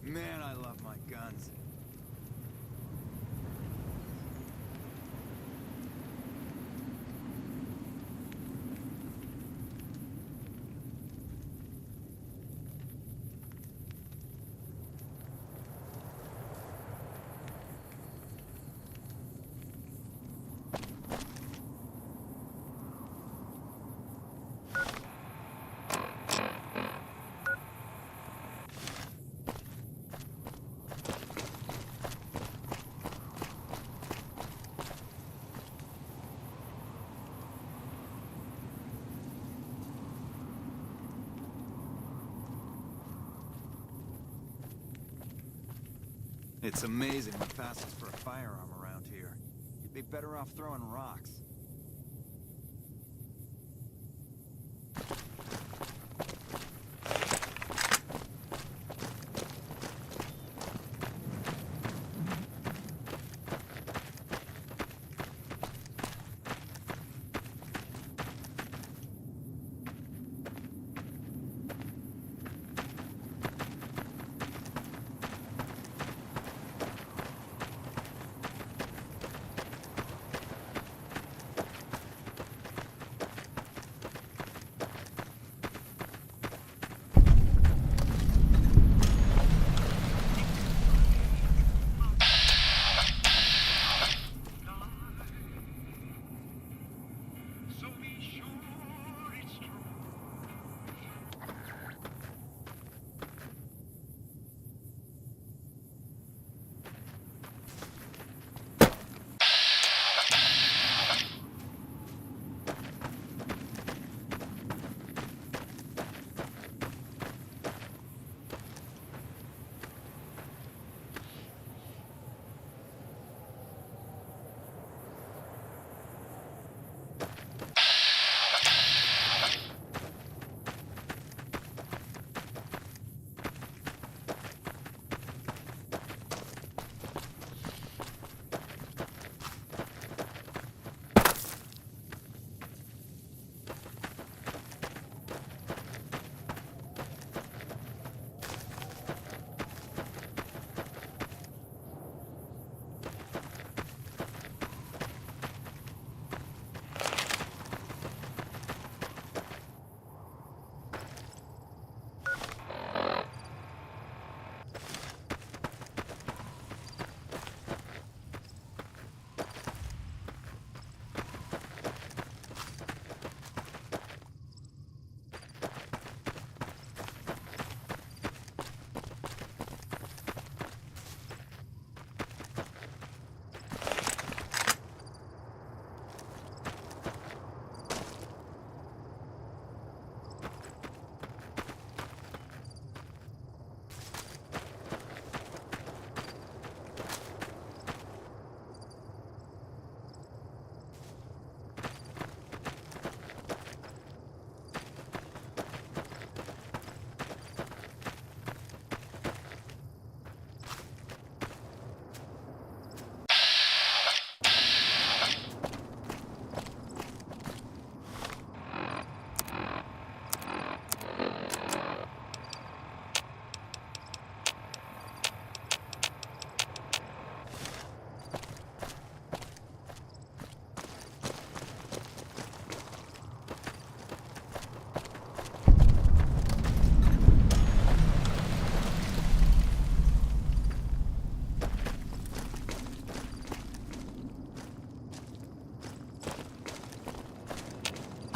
Man, I love my guns. It's amazing what passes for a firearm around here. You'd be better off throwing rocks.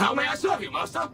How may I serve you, master?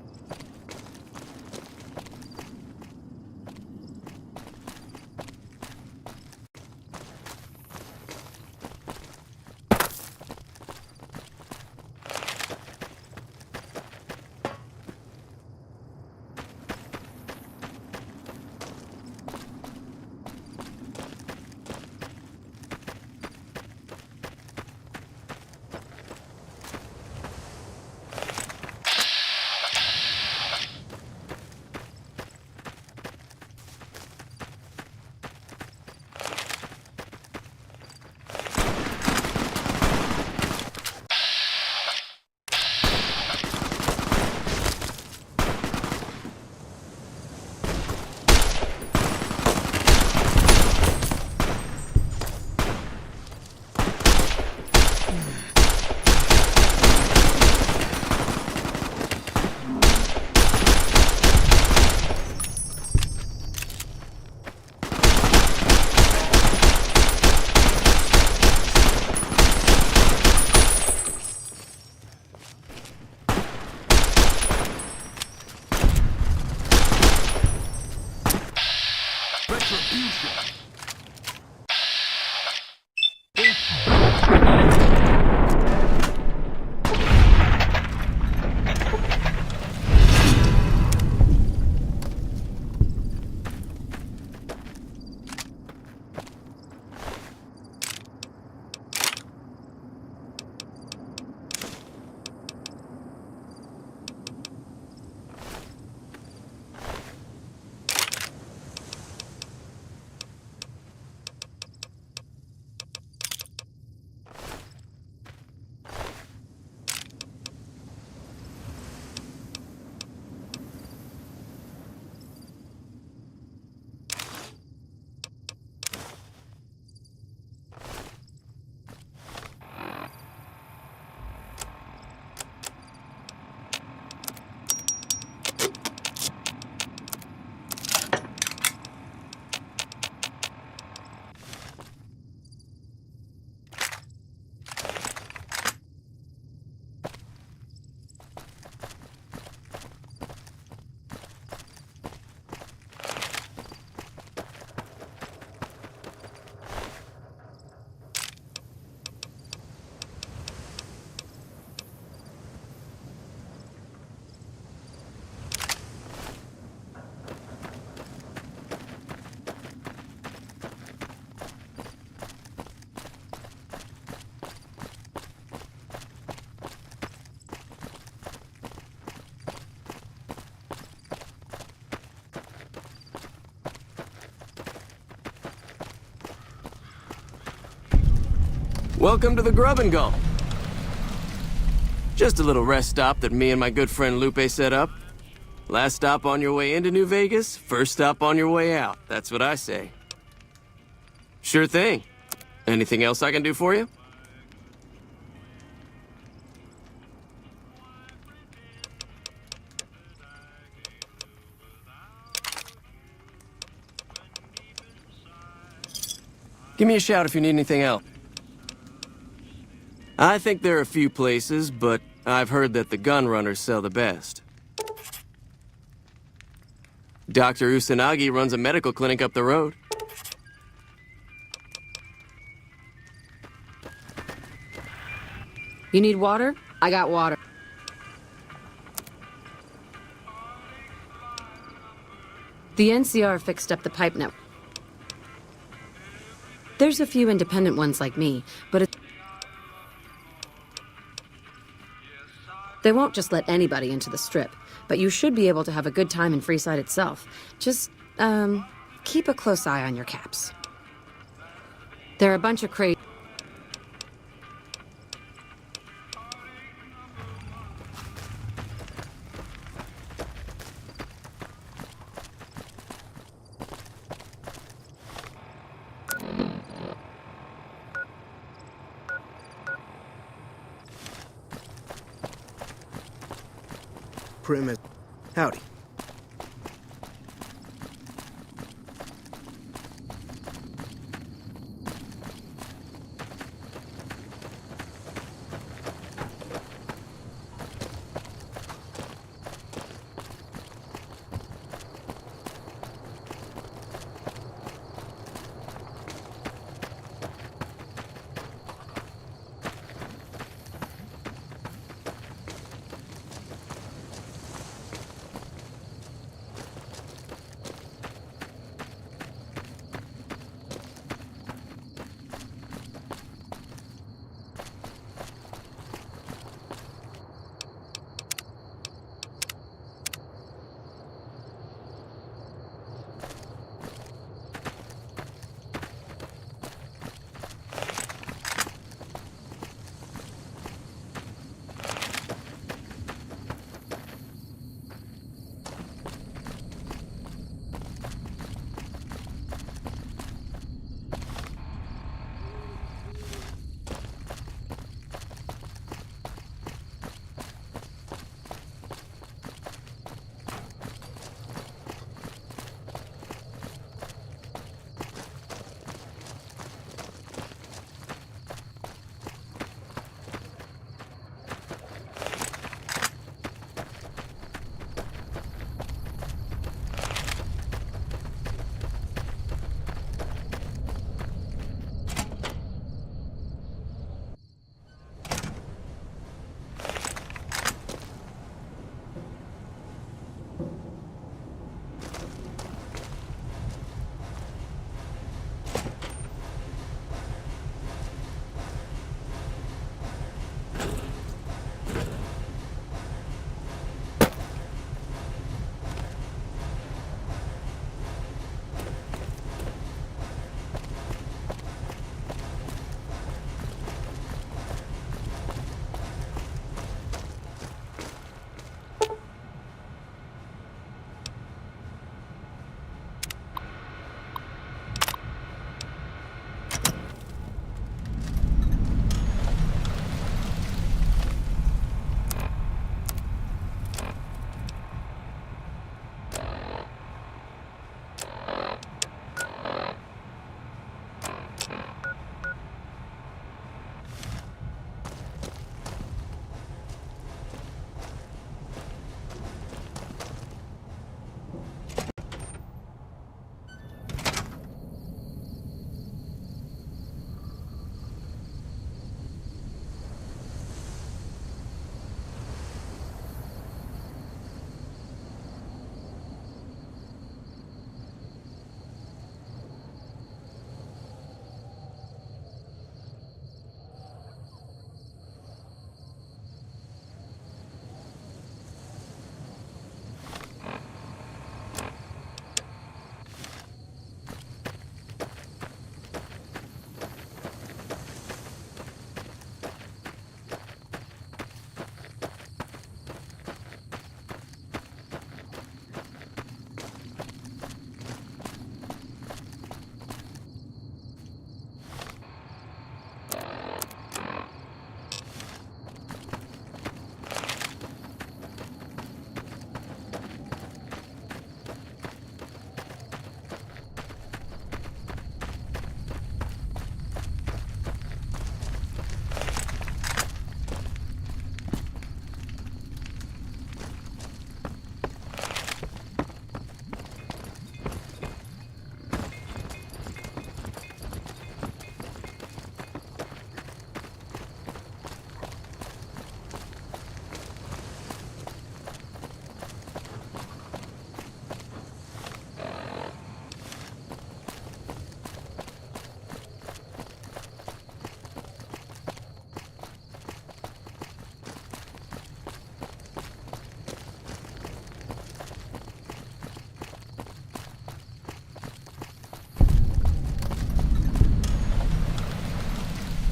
Welcome to the Grub and Go. Just a little rest stop that me and my good friend Lupe set up. Last stop on your way into New Vegas, first stop on your way out. That's what I say. Sure thing. Anything else I can do for you? Give me a shout if you need anything else. I think there are a few places, but I've heard that the gun runners sell the best. Dr. Usanagi runs a medical clinic up the road. You need water? I got water. The NCR fixed up the pipe network. There's a few independent ones like me, but they won't just let anybody into the Strip, but you should be able to have a good time in Freeside itself. Just, keep a close eye on your caps. There are a bunch of crazy... Premise. Howdy.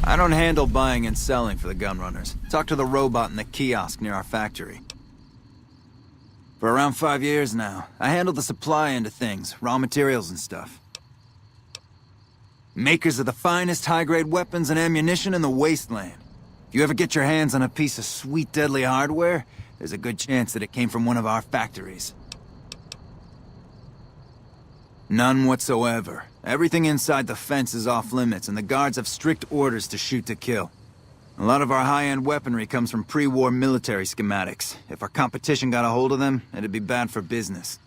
I don't handle buying and selling for the gunrunners. Talk to the robot in the kiosk near our factory. For around 5 years now, I handle the supply end of things, raw materials and stuff. Makers of the finest high-grade weapons and ammunition in the wasteland. If you ever get your hands on a piece of sweet, deadly hardware, there's a good chance that it came from one of our factories. None whatsoever. Everything inside the fence is off limits, and the guards have strict orders to shoot to kill. A lot of our high-end weaponry comes from pre-war military schematics. If our competition got a hold of them, it'd be bad for business.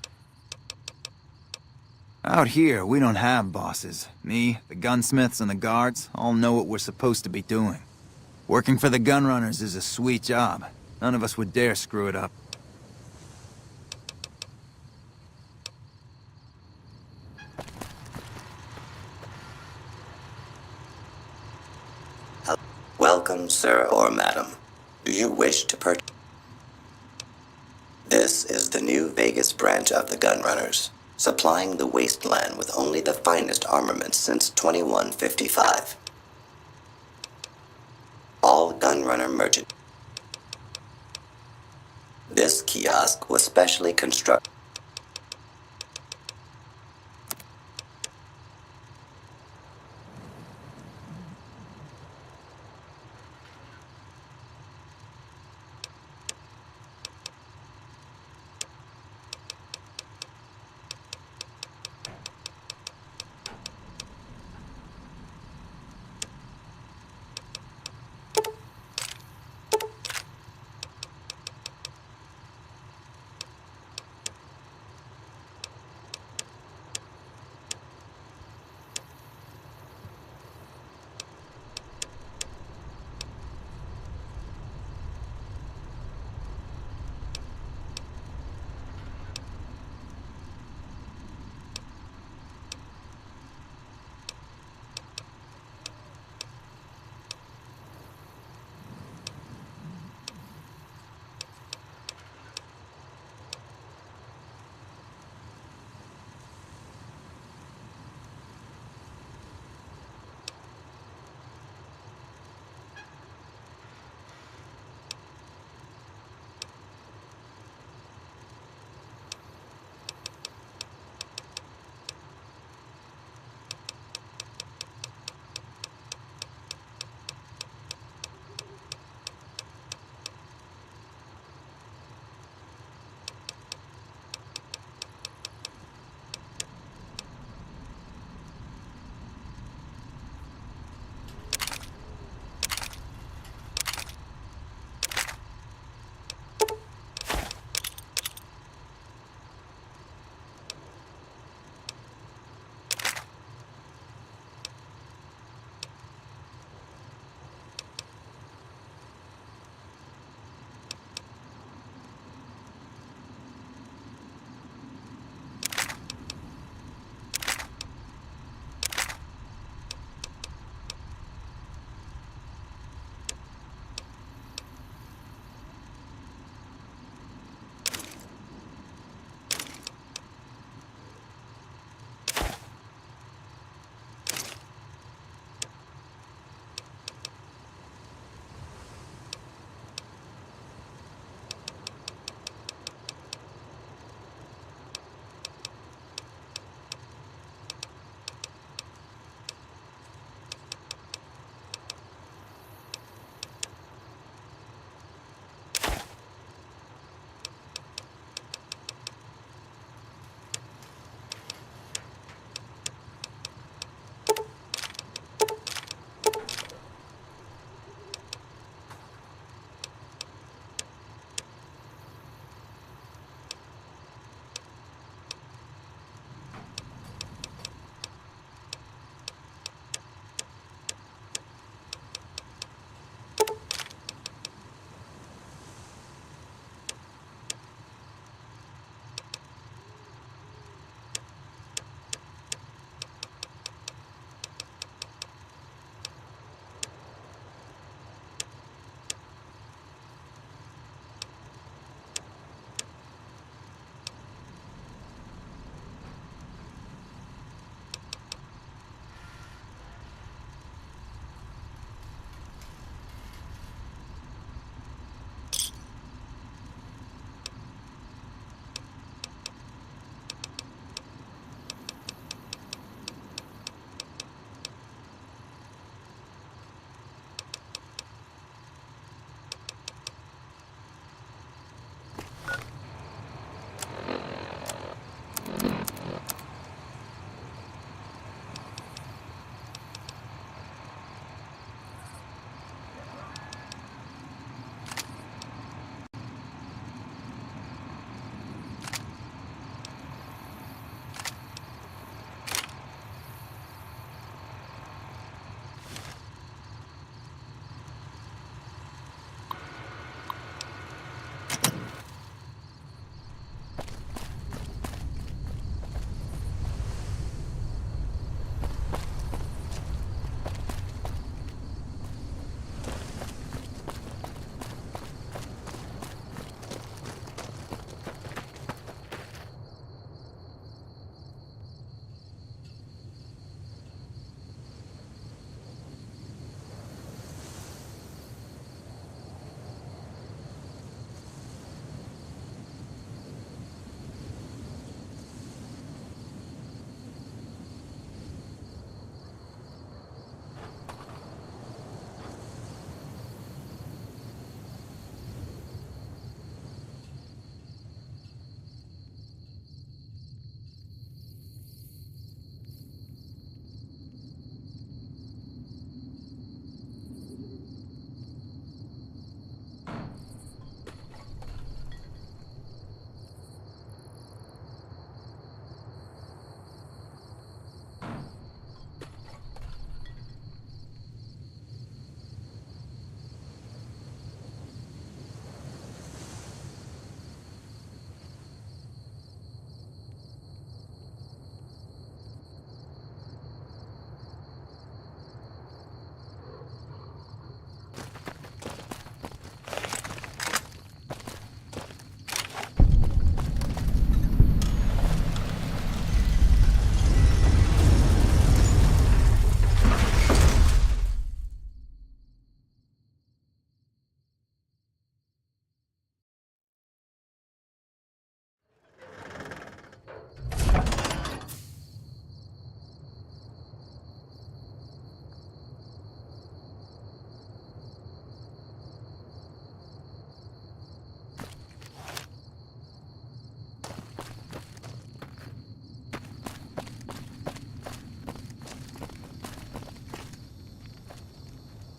Out here, we don't have bosses. Me, the gunsmiths, and the guards all know what we're supposed to be doing. Working for the gunrunners is a sweet job. None of us would dare screw it up. Welcome, sir or madam. Do you wish to purchase? This is the new Vegas branch of the Gunrunners, supplying the wasteland with only the finest armaments since 2155. All Gunrunner merchant. This kiosk was specially constructed.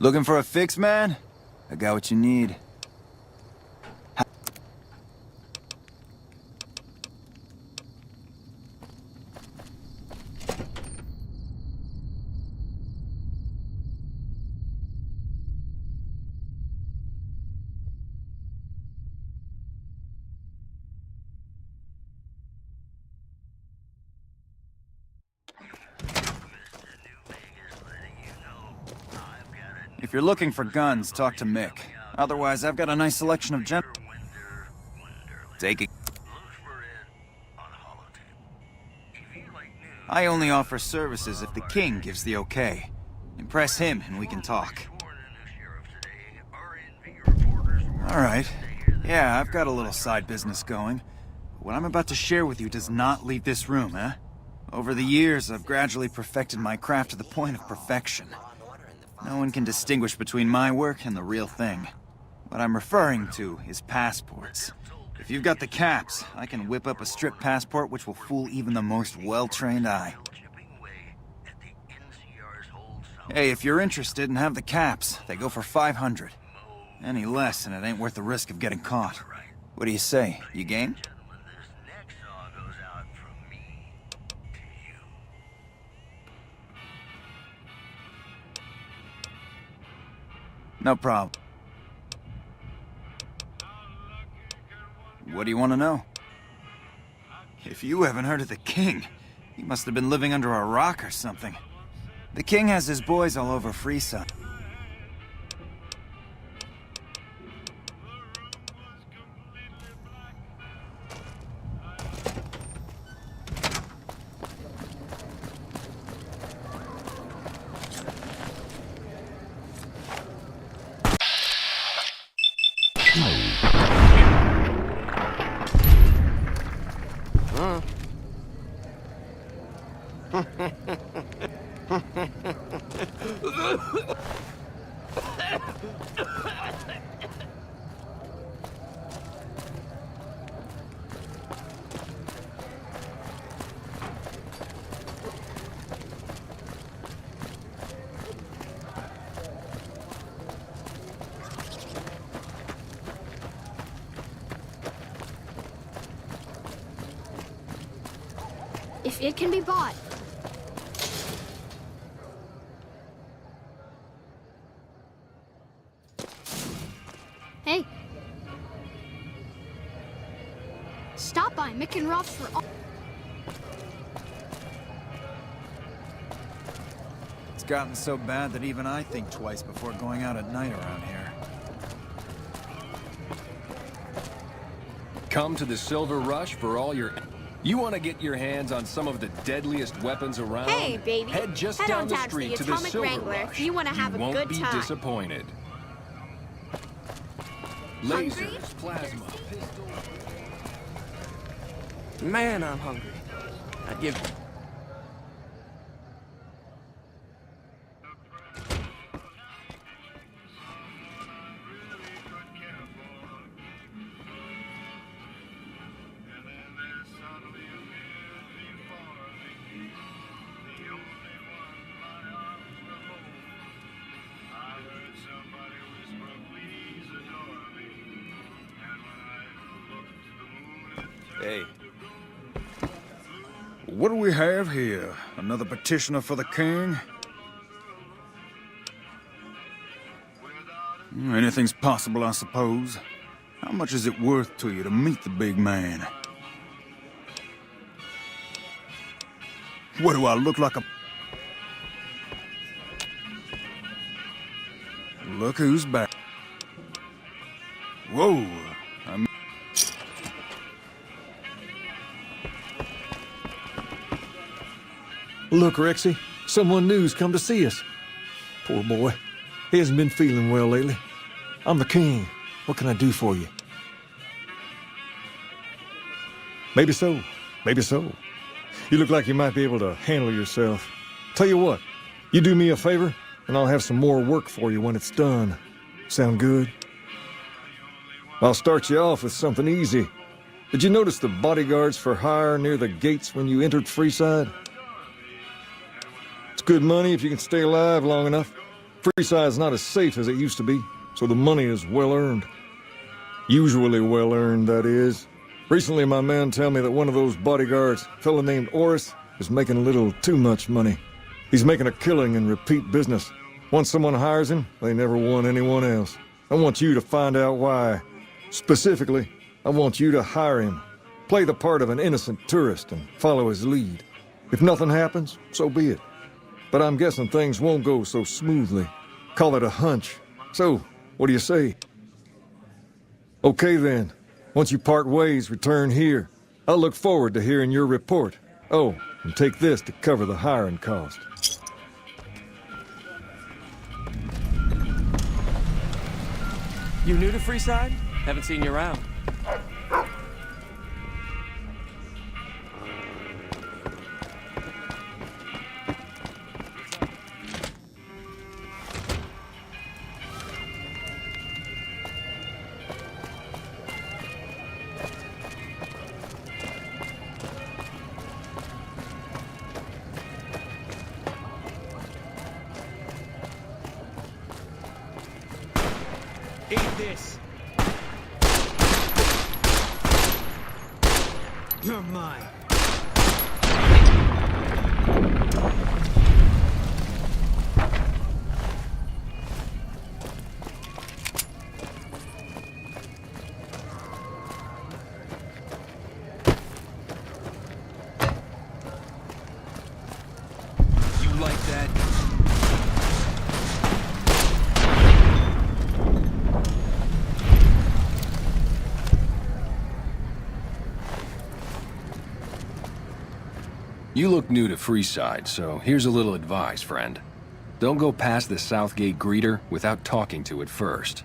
Looking for a fix, man? I got what you need. If you're looking for guns, talk to Mick. Otherwise, I've got a nice selection of Take it. I only offer services if the king gives the okay. Impress him and we can talk. Alright. Yeah, I've got a little side business going. What I'm about to share with you does not leave this room, eh? Over the years, I've gradually perfected my craft to the point of perfection. No one can distinguish between my work and the real thing. What I'm referring to is passports. If you've got the caps, I can whip up a strip passport which will fool even the most well-trained eye. Hey, if you're interested and have the caps, they go for 500. Any less and it ain't worth the risk of getting caught. What do you say? You game? No problem. What do you want to know? If you haven't heard of the king, you must have been living under a rock or something. The king has his boys all over Freeside. If it can be bought. Hey. Stop by Mick and Ruff's for all. It's gotten so bad that even I think twice before going out at night around here. Come to the Silver Rush for all your... You want to get your hands on some of the deadliest weapons around? Hey, baby. Head just Head down on the down to street the to the Atomic Silver Wrangler if Rush. you want to have a won't good be time. disappointed. Hungry? Lasers, plasma, pistols... Man, I'm hungry. I'd give... Hey. What do we have here? Another petitioner for the king? Anything's possible, I suppose. How much is it worth to you to meet the big man? What do I look like a... Look who's back. Whoa. Look, Rexy, someone new's come to see us. Poor boy. He hasn't been feeling well lately. I'm the king. What can I do for you? Maybe so. Maybe so. You look like you might be able to handle yourself. Tell you what, you do me a favor, and I'll have some more work for you when it's done. Sound good? I'll start you off with something easy. Did you notice the bodyguards for hire near the gates when you entered Freeside? It's good money if you can stay alive long enough. Freeside's not as safe as it used to be, so the money is well earned. Usually well earned, that is. Recently, my man tell me that one of those bodyguards, a fella named Orris, is making a little too much money. He's making a killing in repeat business. Once someone hires him, they never want anyone else. I want you to find out why. Specifically, I want you to hire him. Play the part of an innocent tourist and follow his lead. If nothing happens, so be it. But I'm guessing things won't go so smoothly. Call it a hunch. So, what do you say? Okay then. Once you part ways, return here. I'll look forward to hearing your report. Oh, and take this to cover the hiring cost. You new to Freeside? Haven't seen you around. Eat this. You're mine. You like that? You look new to Freeside, so here's a little advice, friend. Don't go past the Southgate greeter without talking to it first.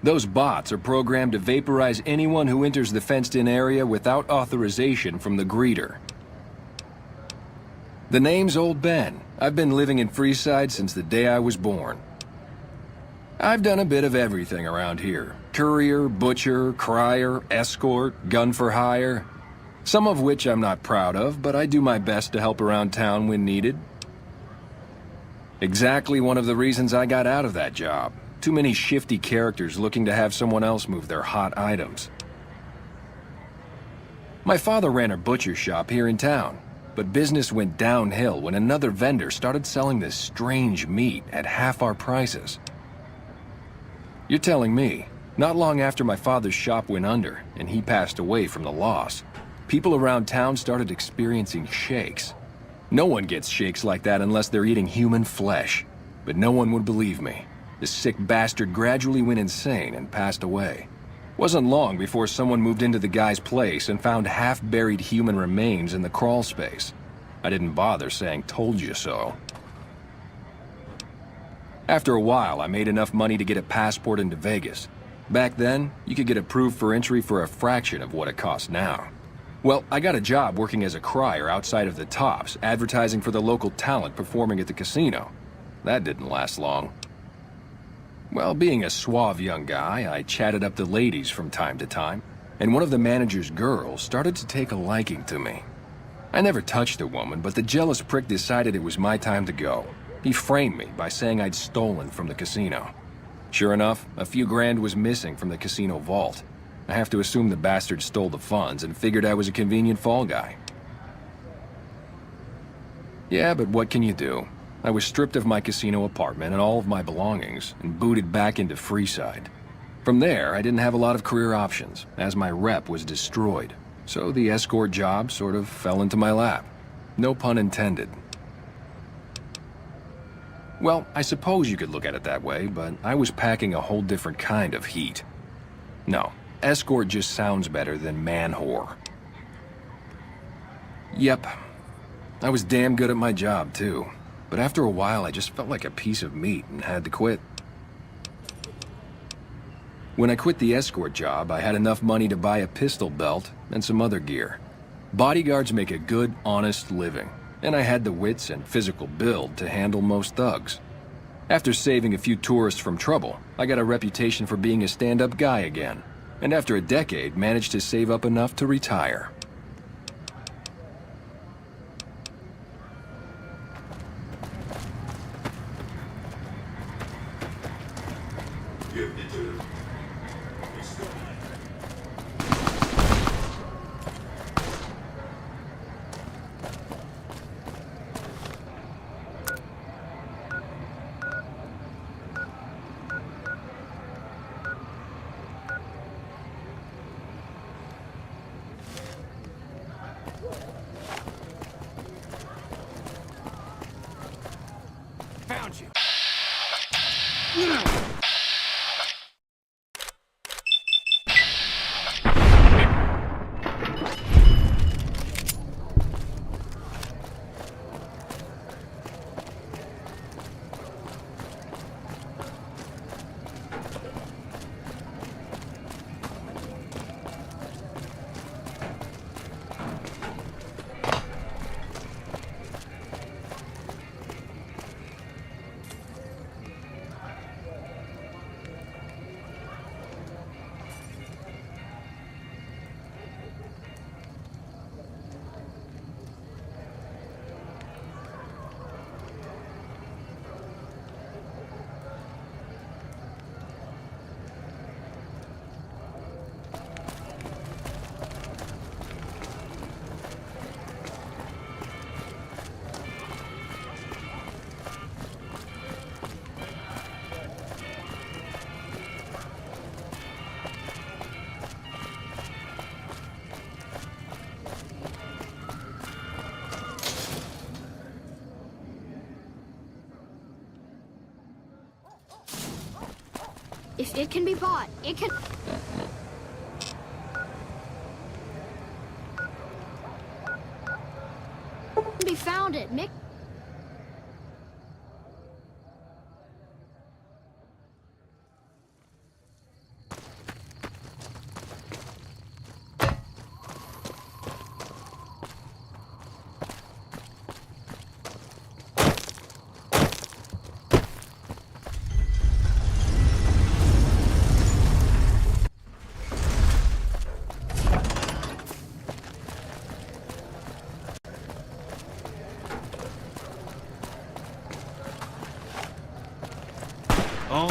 Those bots are programmed to vaporize anyone who enters the fenced-in area without authorization from the greeter. The name's Old Ben. I've been living in Freeside since the day I was born. I've done a bit of everything around here. Courier, butcher, crier, escort, gun for hire. Some of which I'm not proud of, but I do my best to help around town when needed. Exactly one of the reasons I got out of that job. Too many shifty characters looking to have someone else move their hot items. My father ran a butcher shop here in town, but business went downhill when another vendor started selling this strange meat at half our prices. You're telling me, not long after my father's shop went under and he passed away from the loss, people around town started experiencing shakes. No one gets shakes like that unless they're eating human flesh. But no one would believe me. The sick bastard gradually went insane and passed away. Wasn't long before someone moved into the guy's place and found half-buried human remains in the crawl space. I didn't bother saying "told you so." After a while, I made enough money to get a passport into Vegas. Back then, you could get approved for entry for a fraction of what it costs now. Well, I got a job working as a crier outside of the Tops, advertising for the local talent performing at the casino. That didn't last long. Well, being a suave young guy, I chatted up the ladies from time to time, and one of the manager's girls started to take a liking to me. I never touched a woman, but the jealous prick decided it was my time to go. He framed me by saying I'd stolen from the casino. Sure enough, a few grand was missing from the casino vault. I have to assume the bastard stole the funds and figured I was a convenient fall guy. Yeah, but what can you do? I was stripped of my casino apartment and all of my belongings and booted back into Freeside. From there, I didn't have a lot of career options, as my rep was destroyed. So the escort job sort of fell into my lap. No pun intended. Well, I suppose you could look at it that way, but I was packing a whole different kind of heat. No. Escort just sounds better than man-whore. Yep. I was damn good at my job, too. But after a while, I just felt like a piece of meat and had to quit. When I quit the escort job, I had enough money to buy a pistol belt and some other gear. Bodyguards make a good, honest living, and I had the wits and physical build to handle most thugs. After saving a few tourists from trouble, I got a reputation for being a stand-up guy again. And after a decade, managed to save up enough to retire. Found you. If it can be bought, it can... be found at Mick... Oh,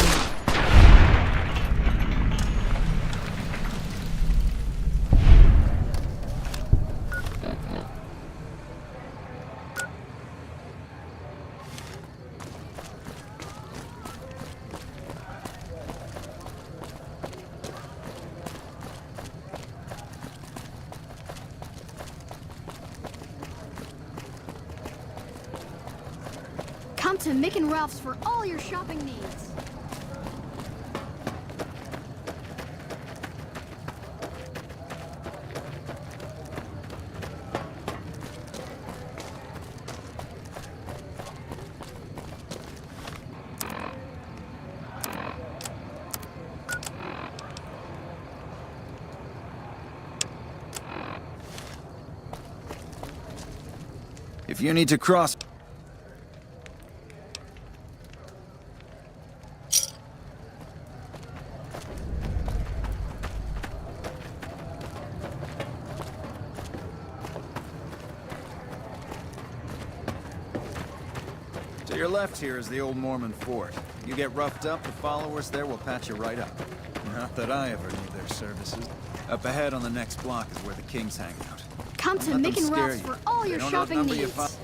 Come to Mick and Ralph's for all your shopping needs. If you need to cross... To your left here is the old Mormon fort. You get roughed up, the followers there will patch you right up. Not that I ever need their services. Up ahead on the next block is where the kings hang out. Come to Don't let Mick them and scare Ralph's you. for all They your don't shopping outnumber you needs.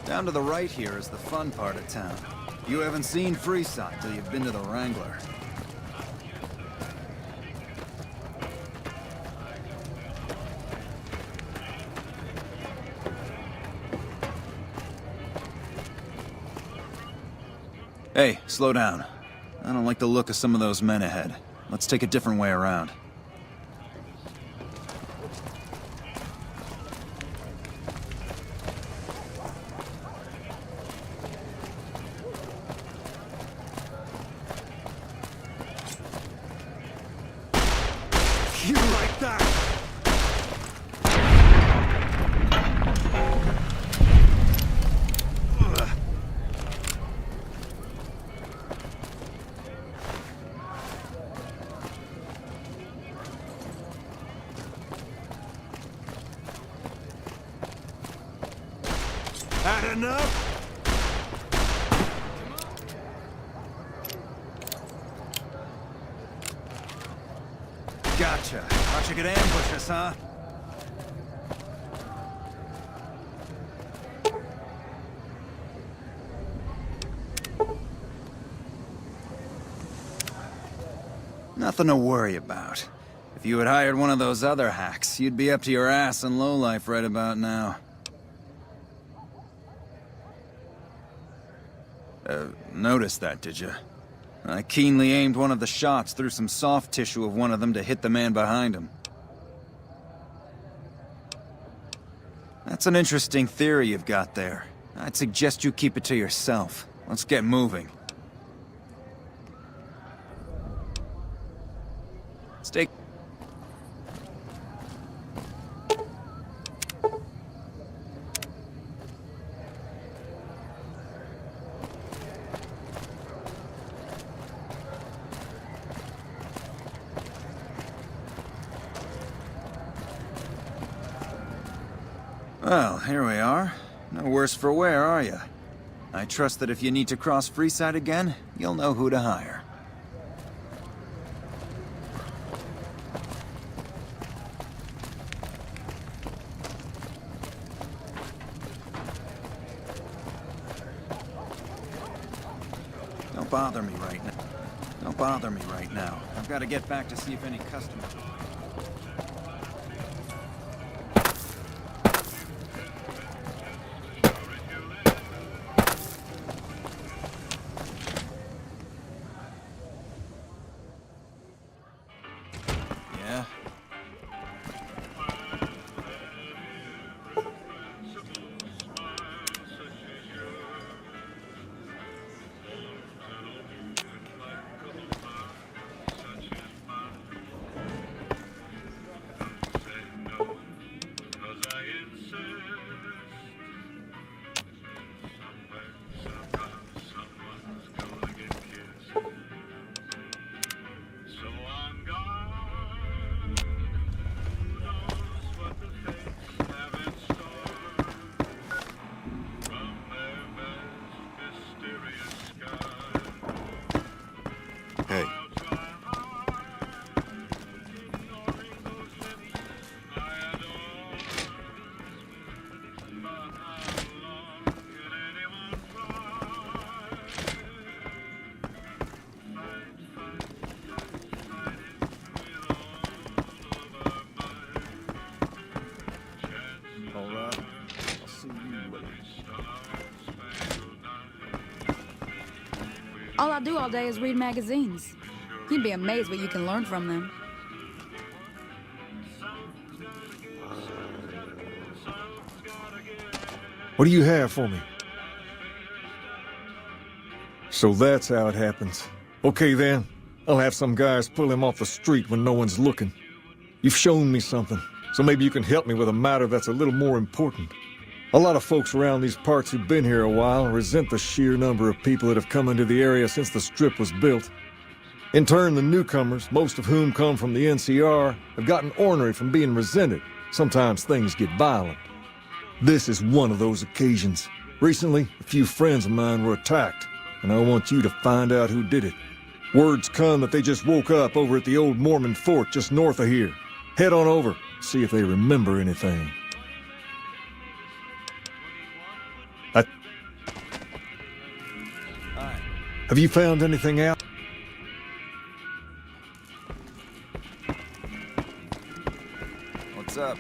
Down to the right here is the fun part of town. You haven't seen Freeside till you've been to the Wrangler. Hey, slow down. I don't like the look of some of those men ahead. Let's take a different way around. you like that? that enough? Gotcha. Thought you could ambush us, huh? Nothing to worry about. If you had hired one of those other hacks, you'd be up to your ass in lowlife right about now. Noticed that, did you? I keenly aimed one of the shots through some soft tissue of one of them to hit the man behind him. That's an interesting theory you've got there. I'd suggest you keep it to yourself. Let's get moving. Stay... Well, here we are. No worse for wear, are you? I trust that if you need to cross Freeside again, you'll know who to hire. Don't bother me right now. Don't bother me right now. I've got to get back to see if any customers... Yeah? Hey. All right. I'll see you later. All I do all day is read magazines. You'd be amazed what you can learn from them. What do you have for me? So that's how it happens. Okay then, I'll have some guys pull him off the street when no one's looking. You've shown me something, so maybe you can help me with a matter that's a little more important. A lot of folks around these parts who've been here a while resent the sheer number of people that have come into the area since the Strip was built. In turn, the newcomers, most of whom come from the NCR, have gotten ornery from being resented. Sometimes things get violent. This is one of those occasions. Recently, a few friends of mine were attacked, and I want you to find out who did it. Word's come that they just woke up over at the old Mormon fort just north of here. Head on over, see if they remember anything. Have you found anything out? What's up?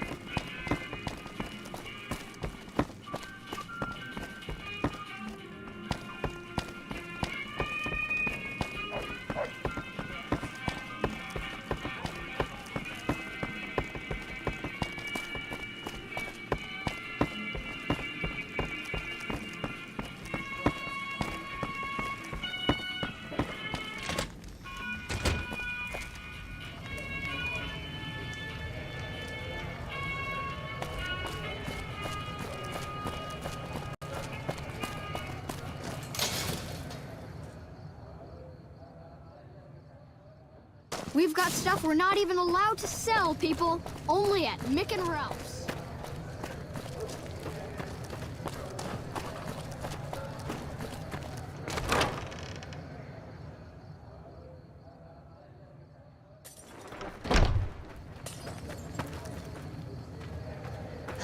We've got stuff we're not even allowed to sell, people. Only at Mick and Ralph's.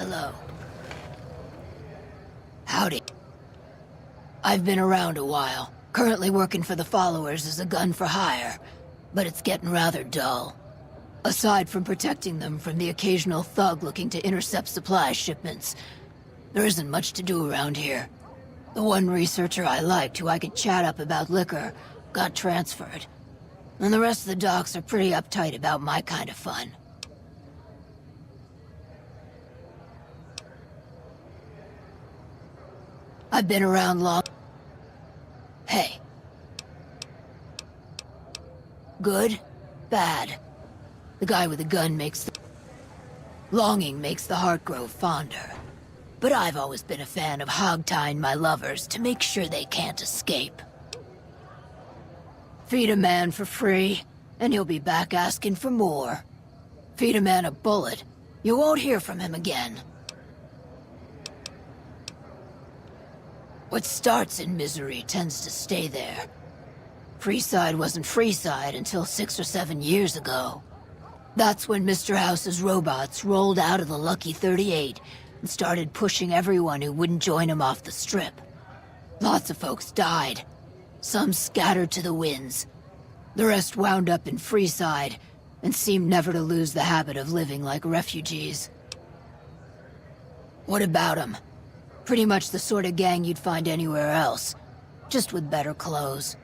Hello. Howdy. I've been around a while. Currently working for the followers as a gun for hire, but it's getting rather dull. Aside from protecting them from the occasional thug looking to intercept supply shipments, there isn't much to do around here. The one researcher I liked who I could chat up about liquor got transferred, and the rest of the docs are pretty uptight about my kind of fun. I've been around long. Hey. Good? Bad? The guy with the gun makes the... Longing makes the heart grow fonder. But I've always been a fan of hog-tying my lovers to make sure they can't escape. Feed a man for free, and he'll be back asking for more. Feed a man a bullet, you won't hear from him again. What starts in misery tends to stay there. Freeside wasn't Freeside until 6 or 7 years ago. That's when Mr. House's robots rolled out of the Lucky 38 and started pushing everyone who wouldn't join him off the strip. Lots of folks died. Some scattered to the winds. The rest wound up in Freeside and seemed never to lose the habit of living like refugees. What about them? Pretty much the sort of gang you'd find anywhere else, just with better clothes.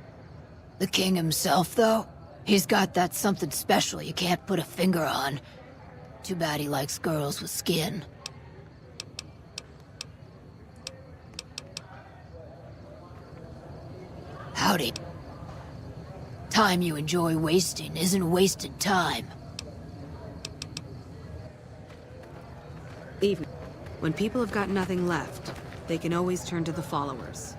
The king himself, though, he's got that something special you can't put a finger on. Too bad he likes girls with skin. Howdy. Time you enjoy wasting isn't wasted time. Evening. When people have got nothing left, they can always turn to the followers.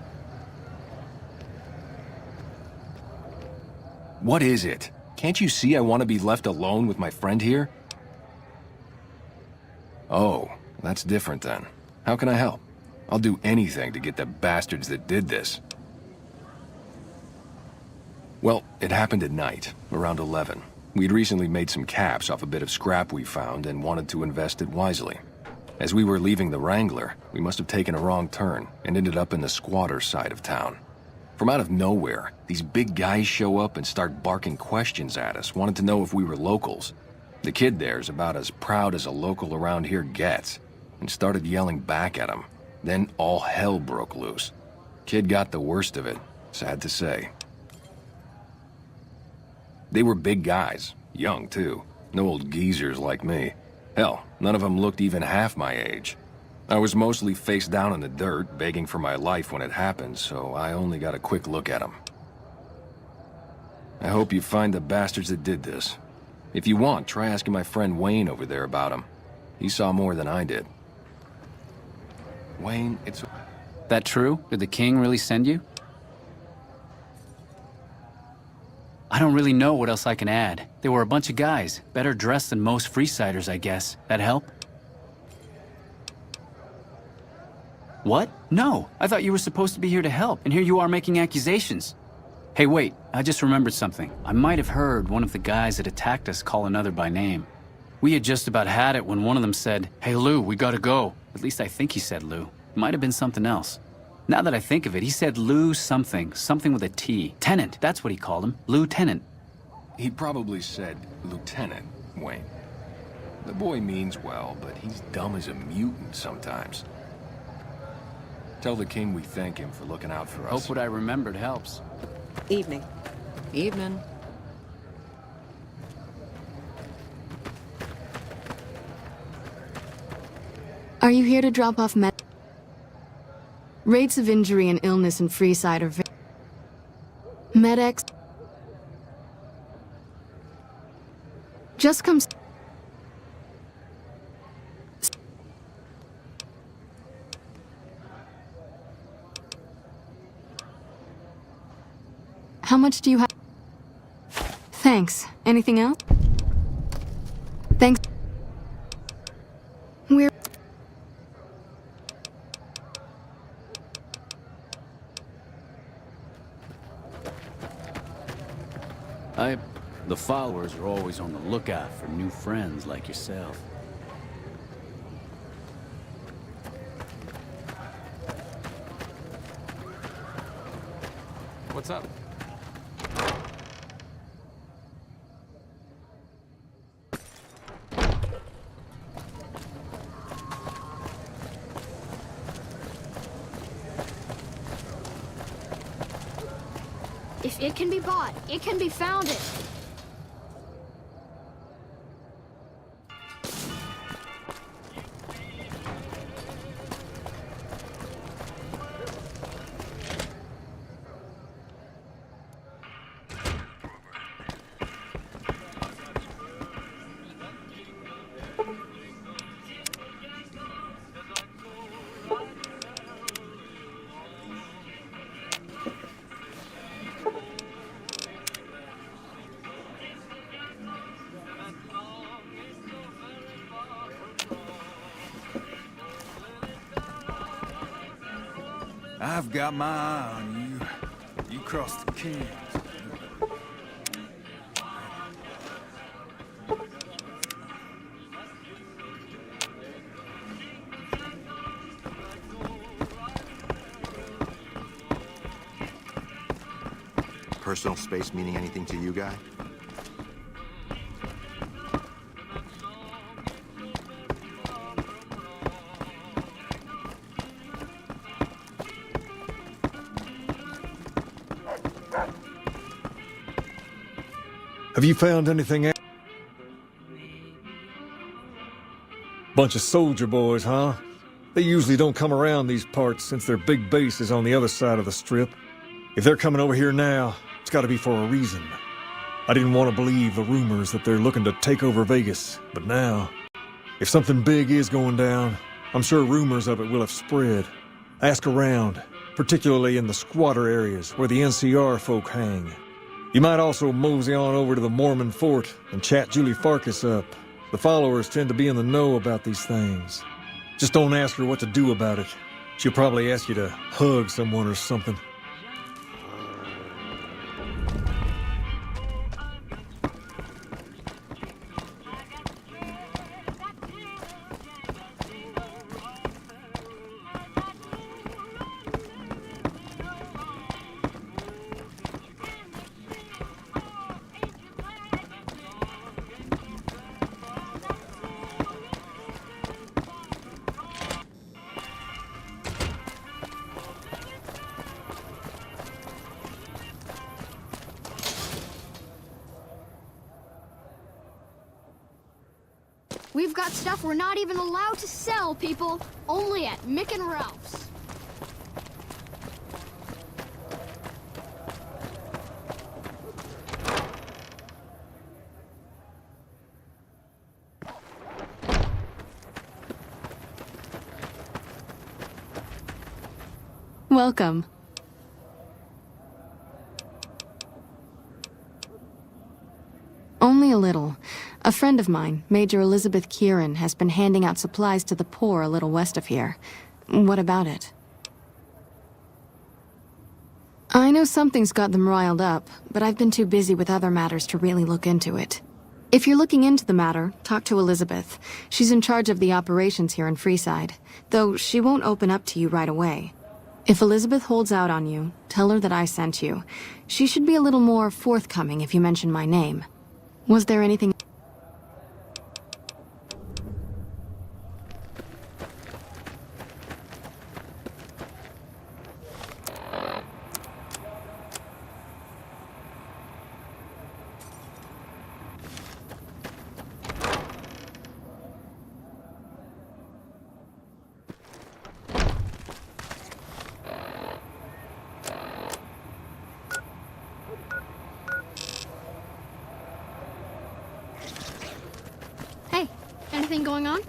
What is it? Can't you see I want to be left alone with my friend here? Oh, that's different then. How can I help? I'll do anything to get the bastards that did this. Well, it happened at night, around 11. We'd recently made some caps off a bit of scrap we found and wanted to invest it wisely. As we were leaving the Wrangler, we must have taken a wrong turn and ended up in the squatter side of town. From out of nowhere, these big guys show up and start barking questions at us, wanting to know if we were locals. The kid there's about as proud as a local around here gets, and started yelling back at him. Then all hell broke loose. Kid got the worst of it, sad to say. They were big guys, young too, no old geezers like me. Hell, none of them looked even half my age. I was mostly face down in the dirt, begging for my life when it happened, so I only got a quick look at them. I hope you find the bastards that did this. If you want, try asking my friend Wayne over there about him. He saw more than I did. Wayne, it's... That true? Did the king really send you? I don't really know what else I can add. They were a bunch of guys, better dressed than most Freesiders, I guess. That help? What? No, I thought you were supposed to be here to help, and here you are making accusations. Hey, wait, I just remembered something. I might have heard one of the guys that attacked us call another by name. We had just about had it when one of them said, "Hey Lou, we gotta go." At least I think he said Lou. It might have been something else. Now that I think of it, he said Lou something with a T. Tenant, that's what he called him. Lieutenant. He probably said Lieutenant, Wayne. The boy means well, but he's dumb as a mutant sometimes. Tell the king we thank him for looking out for us. Hope what I remembered helps. Evening. Evening. Are you here to drop off Rates of injury and illness in Freeside are Med-X. Just come. How much do you have? Thanks. Anything else? Thanks. We're... The followers are always on the lookout for new friends like yourself. What's up? If it can be bought, it can be founded. I've got my eye on you. You crossed the Kings. Personal space meaning anything to you, guy? Have you found anything out? Bunch of soldier boys, huh? They usually don't come around these parts since their big base is on the other side of the Strip. If they're coming over here now, it's gotta be for a reason. I didn't want to believe the rumors that they're looking to take over Vegas, but now, if something big is going down, I'm sure rumors of it will have spread. Ask around, particularly in the squatter areas where the NCR folk hang. You might also mosey on over to the Mormon fort and chat Julie Farkas up. The followers tend to be in the know about these things. Just don't ask her what to do about it. She'll probably ask you to hug someone or something. We've got stuff we're not even allowed to sell, people. Only at Mick and Ralph's. Welcome. Only a little. A friend of mine, Major Elizabeth Kieran, has been handing out supplies to the poor a little west of here. What about it? I know something's got them riled up, but I've been too busy with other matters to really look into it. If you're looking into the matter, talk to Elizabeth. She's in charge of the operations here in Freeside, though she won't open up to you right away. If Elizabeth holds out on you, tell her that I sent you. She should be a little more forthcoming if you mention my name. Was there anything... Hey, anything going on?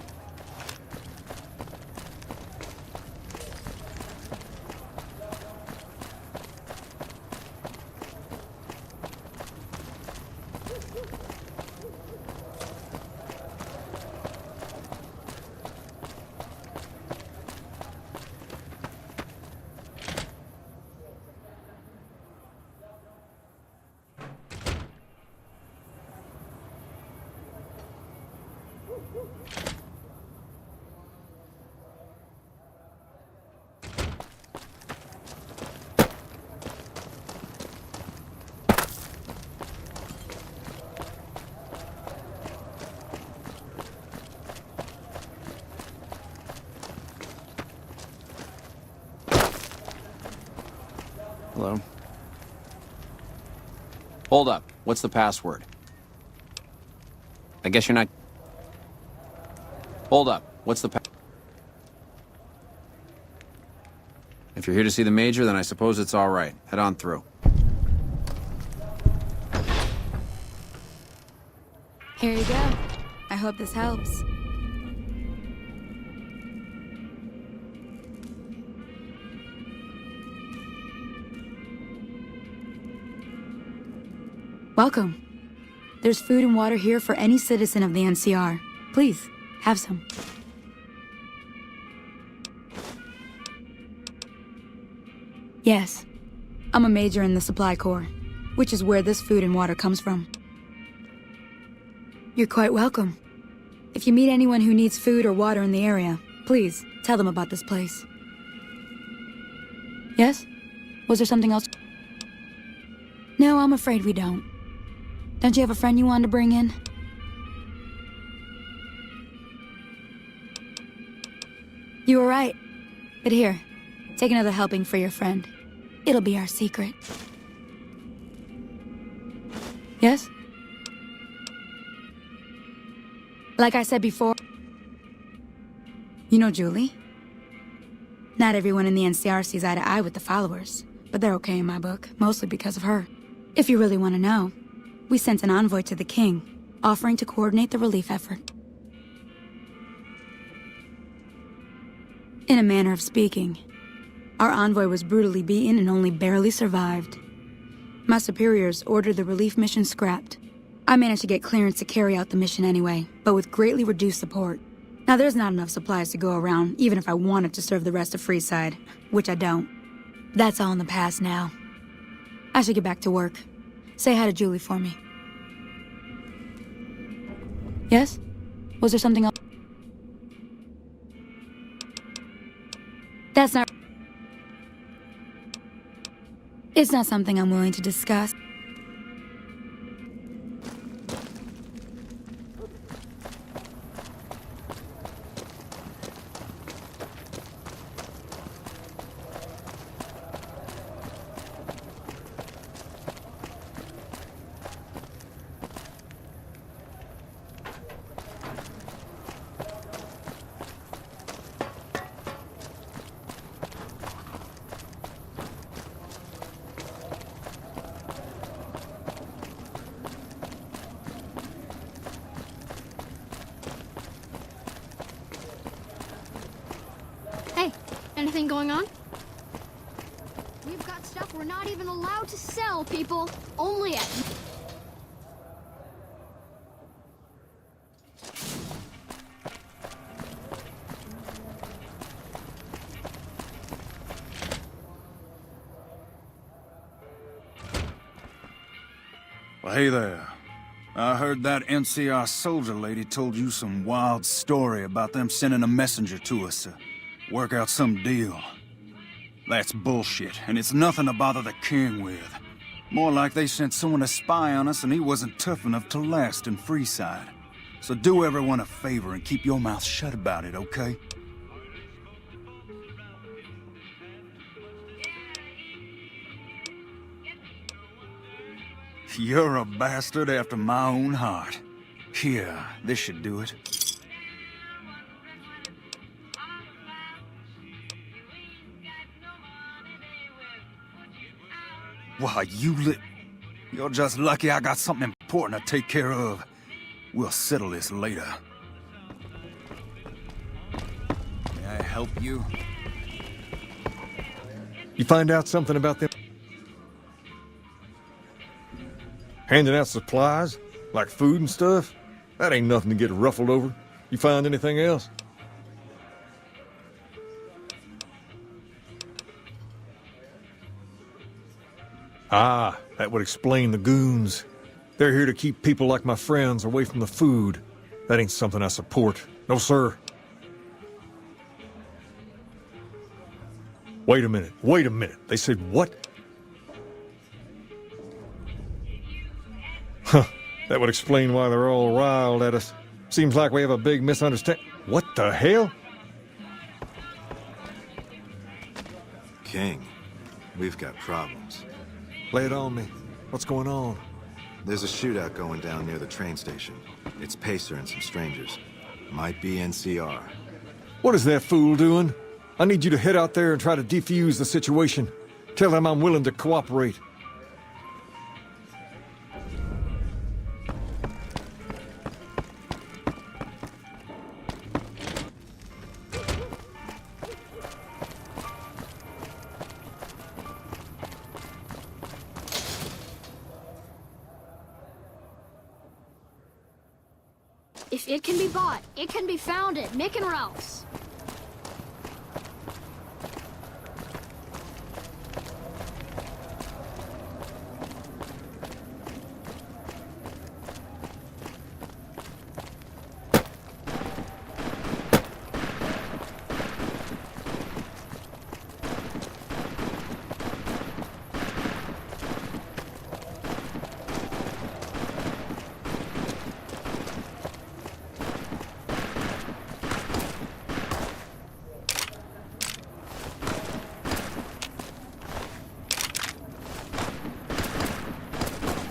Hello. Hold up. What's the password? I guess you're not... Hold up. What's the If you're here to see the Major, then I suppose it's all right. Head on through. Here you go. I hope this helps. Welcome. There's food and water here for any citizen of the NCR. Please, have some. Yes, I'm a major in the Supply Corps, which is where this food and water comes from. You're quite welcome. If you meet anyone who needs food or water in the area, please tell them about this place. Yes? Was there something else? No, I'm afraid we don't. Don't you have a friend you wanted to bring in? You were right. But here, take another helping for your friend. It'll be our secret. Yes? Like I said before, you know Julie? Not everyone in the NCR sees eye to eye with the followers, but they're okay in my book, mostly because of her. If you really want to know, we sent an envoy to the king, offering to coordinate the relief effort. In a manner of speaking, our envoy was brutally beaten and only barely survived. My superiors ordered the relief mission scrapped. I managed to get clearance to carry out the mission anyway, but with greatly reduced support. Now there's not enough supplies to go around, even if I wanted to serve the rest of Freeside, which I don't. That's all in the past now. I should get back to work. Say hi to Julie for me. Yes? Was there something else? That's not... It's not something I'm willing to discuss. Anything going on? We've got stuff we're not even allowed to sell, people. Only at... Well, hey there. I heard that NCR soldier lady told you some wild story about them sending a messenger to us to work out some deal. That's bullshit, and it's nothing to bother the king with. More like they sent someone to spy on us and he wasn't tough enough to last in Freeside. So do everyone a favor and keep your mouth shut about it, okay? You're a bastard after my own heart. Here, this should do it. Why, You're just lucky I got something important to take care of. We'll settle this later. May I help you? You find out something about them? Handing out supplies? Like food and stuff? That ain't nothing to get ruffled over. You find anything else? Ah, that would explain the goons. They're here to keep people like my friends away from the food. That ain't something I support. No, sir. Wait a minute. They said what? Huh, that would explain why they're all riled at us. Seems like we have a big misunderstanding. What the hell? King, We've got problems. Lay it on me. What's going on? There's a shootout going down near the train station. It's Pacer and some strangers. Might be NCR. What is that fool doing? I need you to head out there and try to defuse the situation. Tell them I'm willing to cooperate. If it can be bought, it can be found at Mick and Ralph's.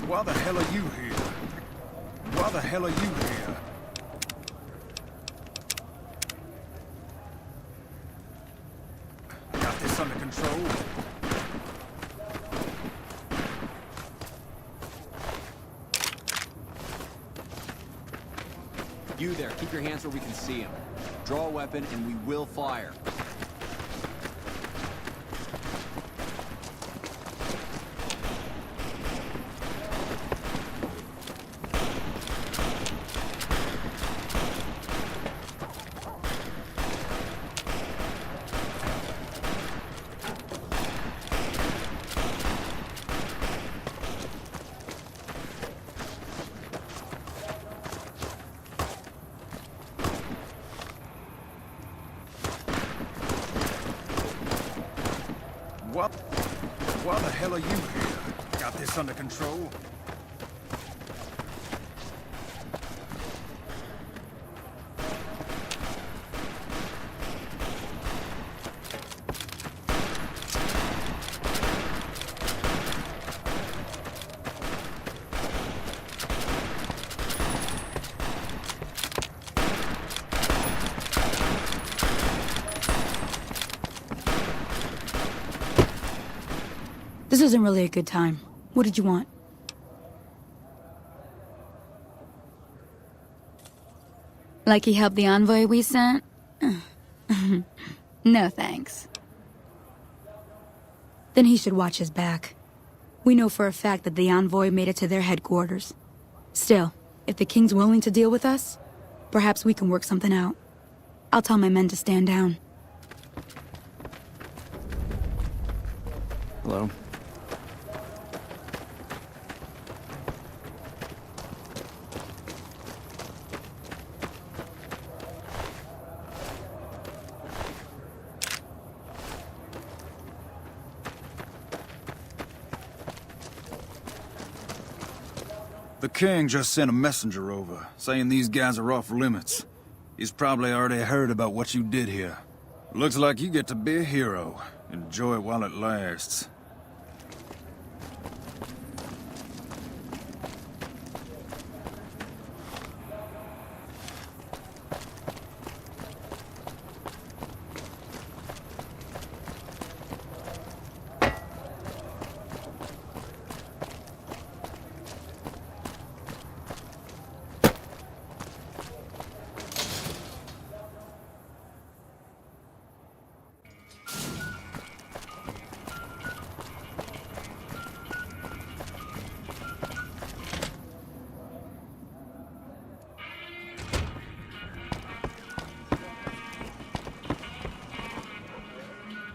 Why the hell are you here? Why the hell are you here? Got this under control. You there, keep your hands where we can see him. Draw a weapon and we will fire. Why the hell are you here? Got this under control? This isn't really a good time. What did you want? Like he helped the envoy we sent? No thanks. Then he should watch his back. We know for a fact that the envoy made it to their headquarters. Still, if the king's willing to deal with us, perhaps we can work something out. I'll tell my men to stand down. Hello? The king just sent a messenger over, saying these guys are off limits. He's probably already heard about what you did here. Looks like you get to be a hero. Enjoy it while it lasts.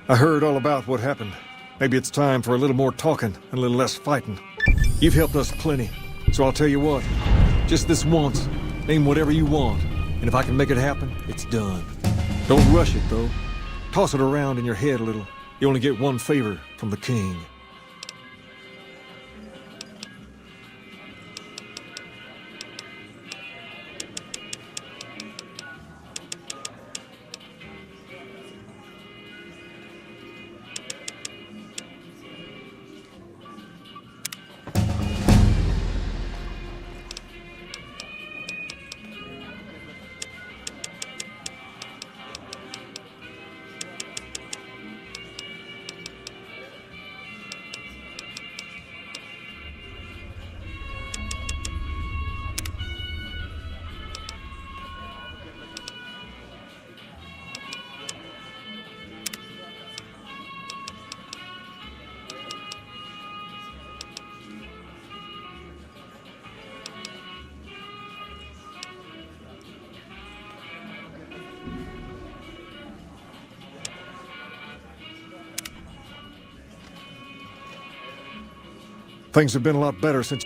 I heard all about what happened. Maybe it's time for a little more talking and a little less fighting. You've helped us plenty, so I'll tell you what. Just this once, name whatever you want, and if I can make it happen, it's done. Don't rush it, though. Toss it around in your head a little. You only get one favor from the king. Things have been a lot better since...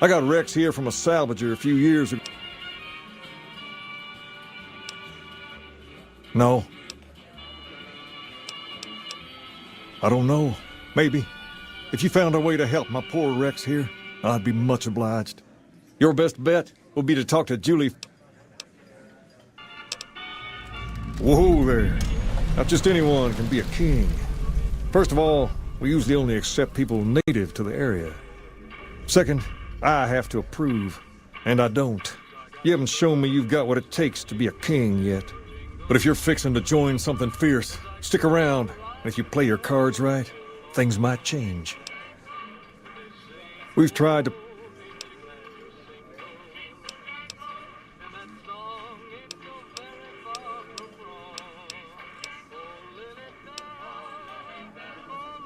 I got Rex here from a salvager a few years ago. No. I don't know. Maybe. If you found a way to help my poor Rex here, I'd be much obliged. Your best bet will be to talk to Julie. Whoa there. Not just anyone can be a king. First of all, we usually only accept people native to the area. Second, I have to approve, and I don't. You haven't shown me you've got what it takes to be a king yet. But if you're fixing to join something fierce, stick around. And if you play your cards right, things might change. We've tried to...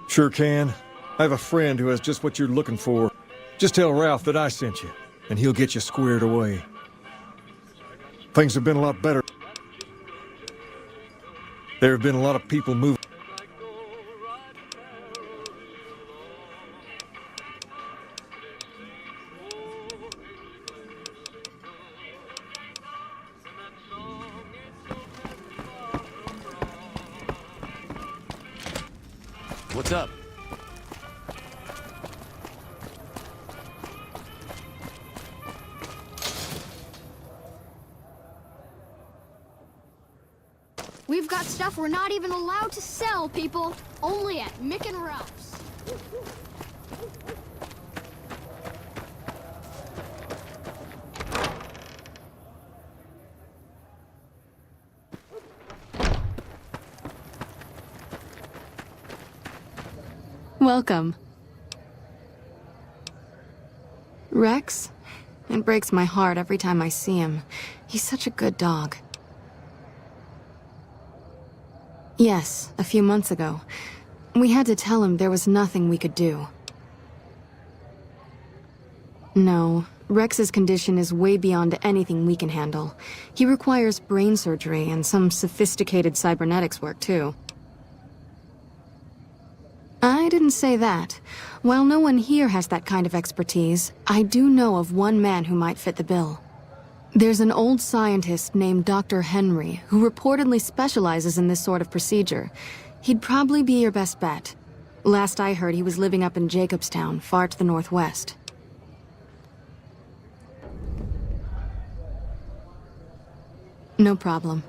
Sure can. I have a friend who has just what you're looking for. Just tell Ralph that I sent you, and he'll get you squared away. Things have been a lot better. There have been a lot of people moving. What's up? We've got stuff we're not even allowed to sell, people. Only at Mick and Ralph's. Welcome. Rex? It breaks my heart every time I see him. He's such a good dog. Yes, a few months ago. We had to tell him there was nothing we could do. No, Rex's condition is way beyond anything we can handle. He requires brain surgery and some sophisticated cybernetics work, too. I didn't say that. While no one here has that kind of expertise, I do know of one man who might fit the bill. There's an old scientist named Dr. Henry who reportedly specializes in this sort of procedure. He'd probably be your best bet. Last I heard, he was living up in Jacobstown, far to the northwest. No problem.